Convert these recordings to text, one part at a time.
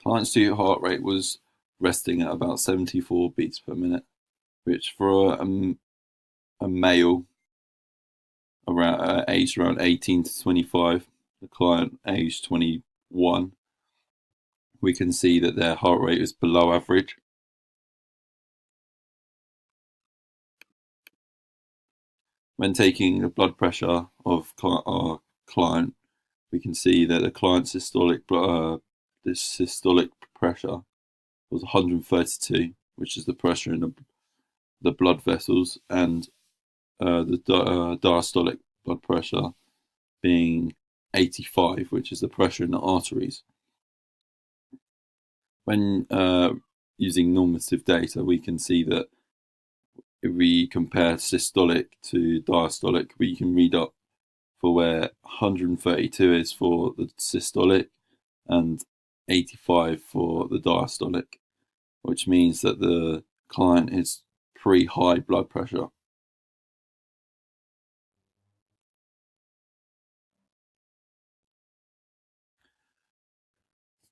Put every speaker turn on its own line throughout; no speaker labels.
Client's heart rate was resting at about 74 beats per minute, which for a male aged around 18 to 25, the client aged 21, we can see that their heart rate is below average. When taking the blood pressure of our client, we can see that the client's systolic pressure was 132, which is the pressure in the blood vessels, and the diastolic blood pressure being 85, which is the pressure in the arteries. When using normative data, we can see that if we compare systolic to diastolic, we can read up for where 132 is for the systolic and 85 for the diastolic, which means that the client is pre-high blood pressure.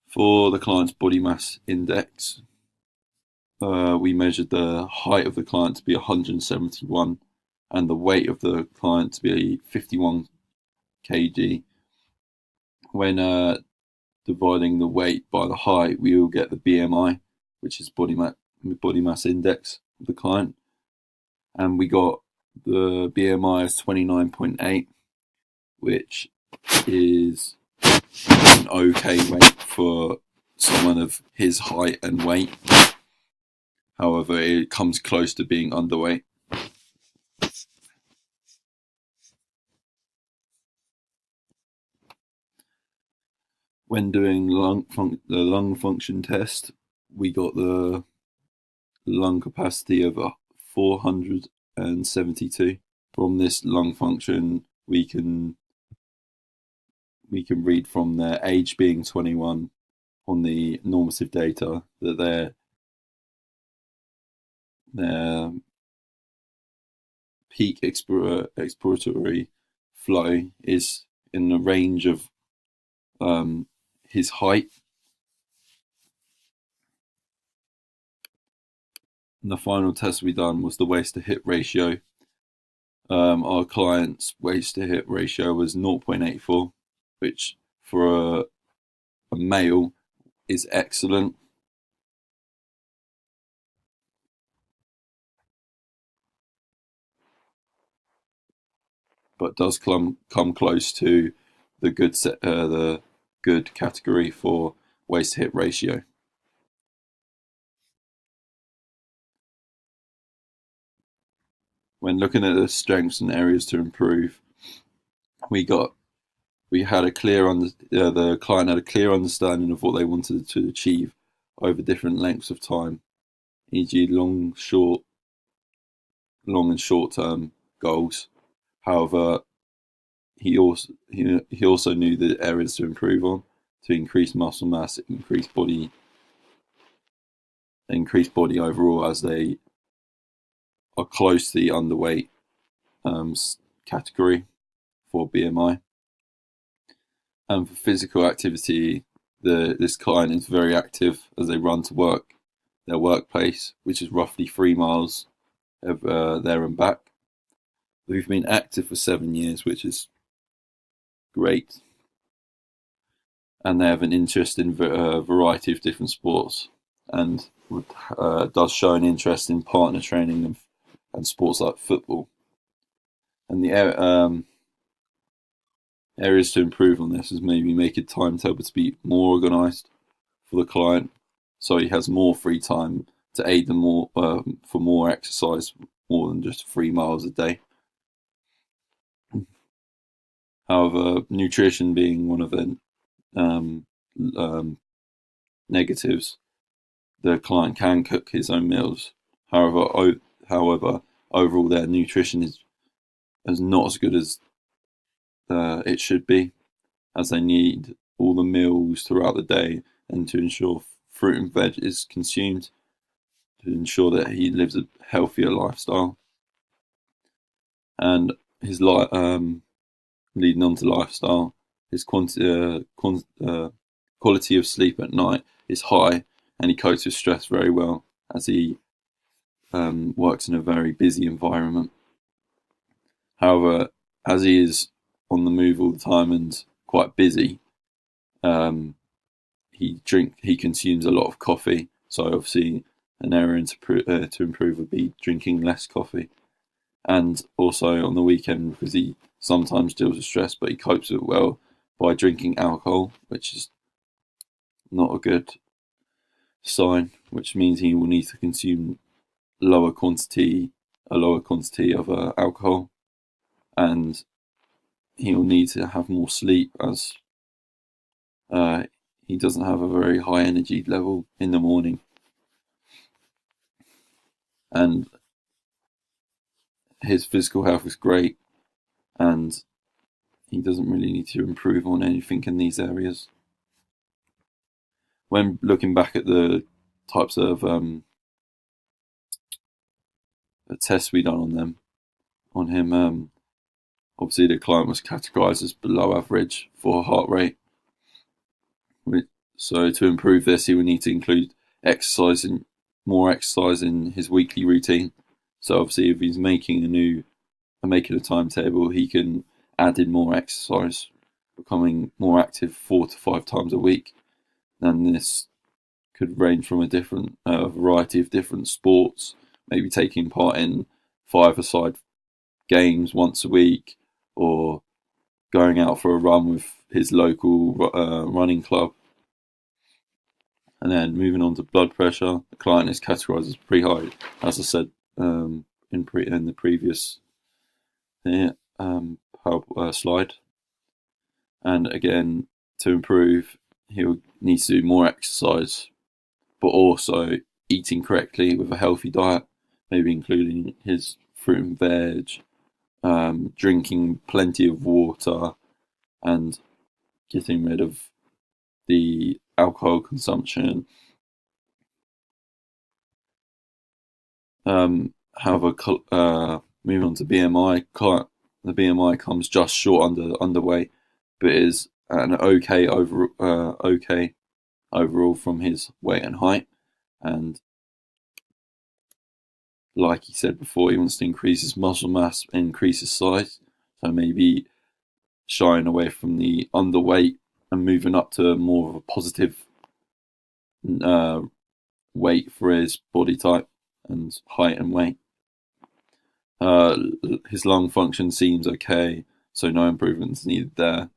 For the client's body mass index, we measured the height of the client to be 171 and the weight of the client to be 51 kg. When dividing the weight by the height, we will get the BMI, which is body mass index of the client, and we got the BMI as 29.8, which is an okay weight for someone of his height and weight. However, it comes close to being underweight. When doing the lung function test, we got the lung capacity of 472. From this lung function, we can read from their age being 21 on the normative data that their peak expiratory flow is in the range of his height. And the final test we done was the waist to hip ratio. Our client's waist to hip ratio was 0.84, which for a male is excellent. But does come close to the good category for waist to hip ratio. When looking at the strengths and areas to improve, the client had a clear understanding of what they wanted to achieve over different lengths of time, e.g. long and short term goals. However, he also knew the areas to improve on, to increase muscle mass, increase body overall, as they are close to the underweight category for BMI. And for physical activity, this client is very active as they run to their workplace, which is roughly 3 miles there and back. We've been active for 7 years, which is great. And they have an interest in a variety of different sports, and does show an interest in partner training and sports like football. And the areas to improve on this is maybe make a timetable to be more organised for the client, so he has more free time to aid them more for more exercise, more than just 3 miles a day. However, nutrition being one of the negatives, the client can cook his own meals. However, overall their nutrition is not as good as it should be, as they need all the meals throughout the day, and to ensure fruit and veg is consumed, to ensure that he lives a healthier lifestyle. And his leading on to lifestyle, his quality of sleep at night is high, and he copes with stress very well as he works in a very busy environment. However, as he is on the move all the time and quite busy, he consumes a lot of coffee. So obviously, an area to improve would be drinking less coffee, and also on the weekend, because he sometimes deals with stress, but he copes with it well by drinking alcohol, which is not a good sign, which means he will need to consume a lower quantity of alcohol, and he will need to have more sleep, as he doesn't have a very high energy level in the morning, and his physical health is great, and he doesn't really need to improve on anything in these areas. When looking back at the types of tests we done on him, obviously the client was categorised as below average for heart rate. So to improve this, he would need to include more exercise in his weekly routine. So obviously, if he's making a timetable, he can add in more exercise, becoming more active 4 to 5 times a week. And this could range from a variety of different sports, maybe taking part in 5-a-side games once a week, or going out for a run with his local running club. And then moving on to blood pressure, the client is categorised as pre-high, as I said in the previous slide. And again, to improve, he'll need to do more exercise, but also eating correctly with a healthy diet, maybe including his fruit and veg, drinking plenty of water, and getting rid of the alcohol consumption. However, moving on to BMI, the BMI comes just short under underweight, but is an okay overall from his weight and height. And like he said before, he wants to increase his muscle mass, increase his size. So maybe shying away from the underweight and moving up to more of a positive weight for his body type and height and weight. His lung function seems okay, so no improvements needed there.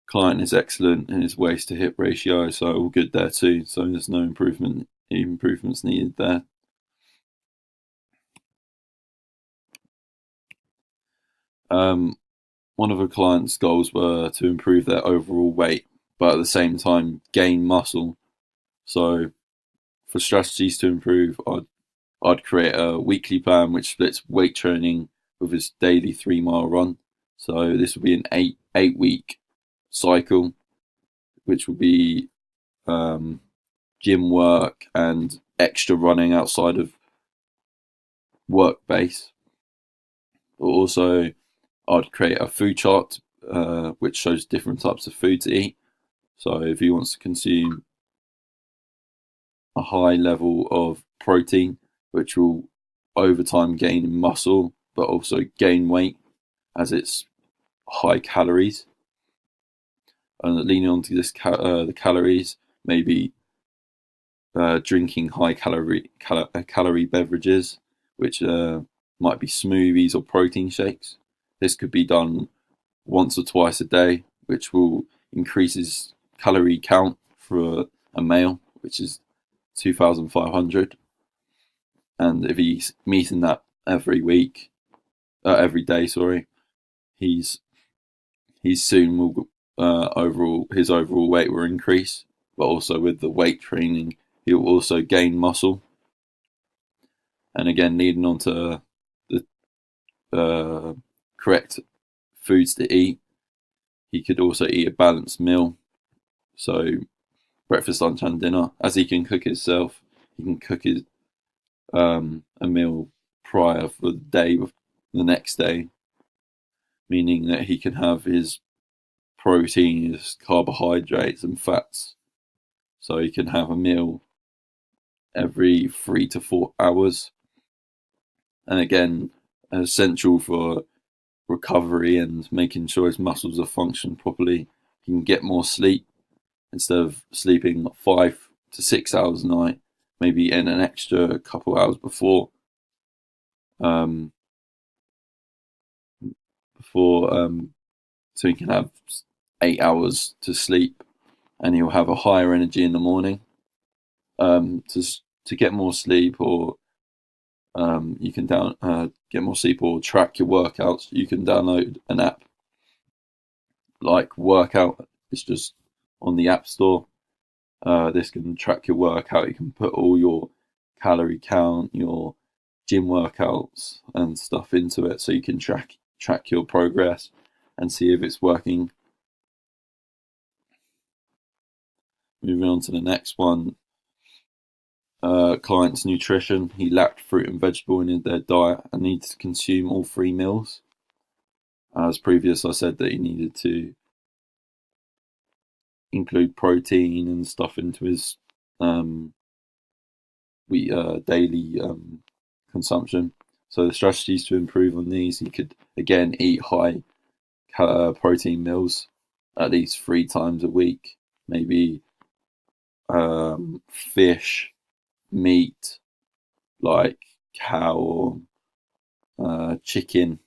Client is excellent in his waist to hip ratio, so all good there too. So there's no improvements needed there. One of the client's goals were to improve their overall weight, but at the same time gain muscle. So for strategies to improve, I'd create a weekly plan which splits weight training with his daily 3-mile run. So this would be an 8-week cycle, which would be gym work and extra running outside of work base. But also, I'd create a food chart which shows different types of food to eat. So if he wants to consume a high level of protein, which will over time gain muscle, but also gain weight as it's high calories. And leaning onto this the calories, maybe drinking high calorie beverages, which might be smoothies or protein shakes. This could be done once or twice a day, which will increase his calorie count for a male, which is 2,500. And if he's meeting that every day, he's soon will his overall weight will increase, but also with the weight training, he will also gain muscle. And again, leading on to the correct foods to eat, he could also eat a balanced meal. So breakfast, lunch, and dinner. As he can cook himself, he can cook his a meal prior for the day with the next day, meaning that he can have his protein, his carbohydrates and fats So he can have a meal every 3 to 4 hours. And again, essential for recovery and making sure his muscles are functioning properly. He can get more sleep instead of sleeping 5 to 6 hours a night, maybe in an extra couple hours before. So he can have 8 hours to sleep, and he'll have a higher energy in the morning. To get more sleep, or you can get more sleep or track your workouts. You can download an app like Workout. It's just on the App Store. This can track your workout. You can put all your calorie count, your gym workouts and stuff into it, so you can track your progress and see if it's working. Moving on to the next one, client's nutrition. He lacked fruit and vegetable in their diet and needs to consume all 3 meals. As previous, I said that he needed to include protein and stuff into his daily consumption. So the strategies to improve on these, he could again eat high protein meals at least 3 times a week. Maybe fish, meat, like cow or chicken,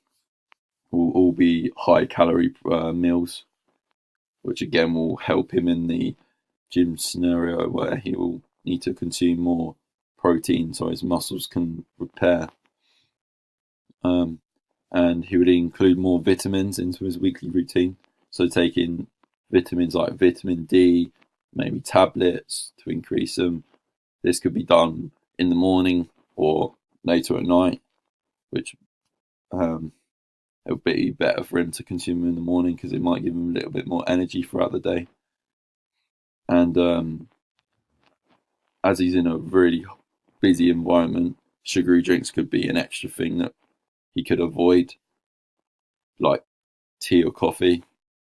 will all be high calorie meals, which again will help him in the gym scenario where he will need to consume more protein so his muscles can repair. And he would include more vitamins into his weekly routine. So taking vitamins like vitamin D, maybe tablets to increase them. This could be done in the morning or later at night, which it would be better for him to consume in the morning because it might give him a little bit more energy throughout the day. And as he's in a really busy environment, sugary drinks could be an extra thing that he could avoid, like tea or coffee,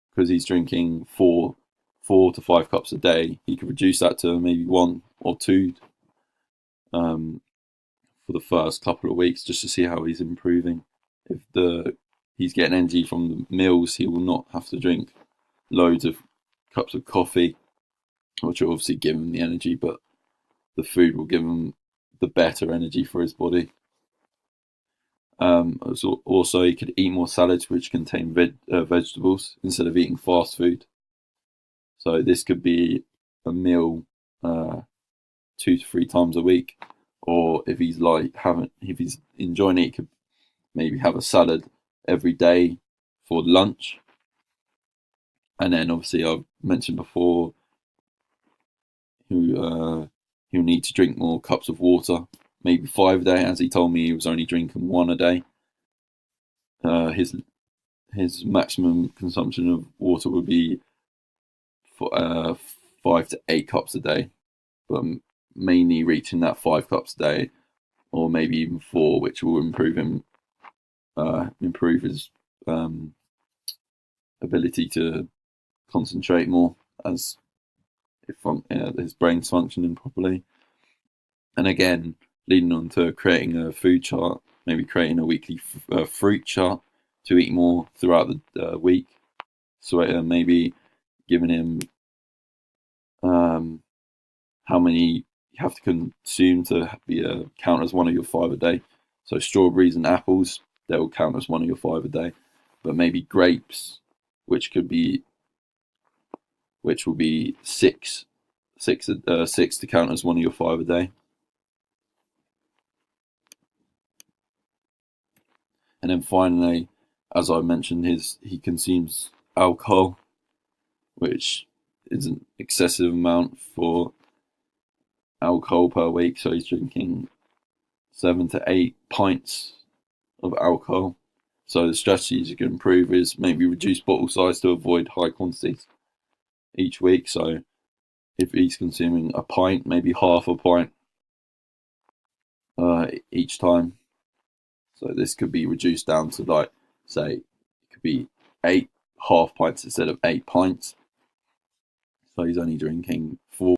because he's drinking 4 to 5 cups a day. He could reduce that to maybe 1 or 2 for the first couple of weeks, just to see how he's improving. If he's getting energy from the meals, he will not have to drink loads of cups of coffee, which will obviously give him the energy, but the food will give him the better energy for his body. Also, you could eat more salads which contain vegetables instead of eating fast food. So this could be a meal 2 to 3 times a week, or if he's enjoying it, he could maybe have a salad every day for lunch. And then obviously I've mentioned before, he'll need to drink more cups of water, maybe 5 a day. As he told me, he was only drinking 1 a day. His maximum consumption of water would be 5 to 8 cups a day, but mainly reaching that 5 cups a day, or maybe even 4, which will improve his ability to concentrate more, as if his brain's functioning properly. And again, leading on to creating a food chart, maybe creating a weekly fruit chart to eat more throughout the week. So maybe giving him how many you have to consume to count as one of your 5 a day. So strawberries and apples, they will count as one of your 5 a day. But maybe grapes, which will be 6 to count as one of your 5 a day. And then finally, as I mentioned, he consumes alcohol, which is an excessive amount for alcohol per week. So he's drinking 7 to 8 pints of alcohol. So the strategies you can improve is maybe reduce bottle size to avoid high quantities each week. So if he's consuming a pint, maybe half a pint each time. So this could be reduced down to, like, say, it could be 8 half pints instead of 8 pints. So he's only drinking 4